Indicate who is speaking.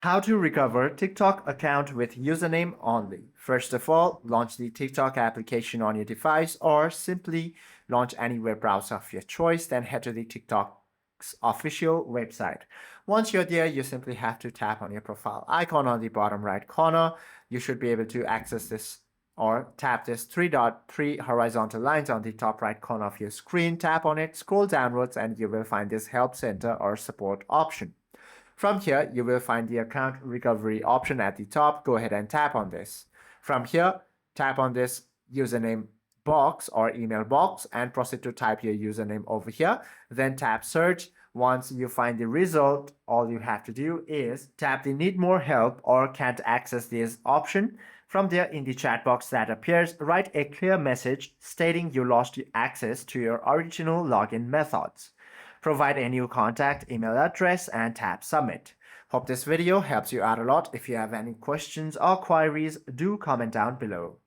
Speaker 1: How to recover TikTok account with username only. First of all, launch the TikTok application on your device or simply launch any web browser of your choice, then head to the TikTok's official website. Once you're there, you simply have to tap on your profile icon on the bottom right corner. You should be able to access this or tap this three horizontal lines on the top right corner of your screen. Tap on it, scroll downwards, and you will find this help center or support option. From here, you will find the account recovery option at the top. Go ahead and tap on this. From here, tap on this username box or email box and proceed to type your username over here. Then tap search. Once you find the result, all you have to do is tap the need more help or can't access this option. From there, in the chat box that appears, write a clear message stating you lost access to your original login methods. Provide a new contact email address and tap submit. Hope this video helps you out a lot. If you have any questions or queries, do comment down below.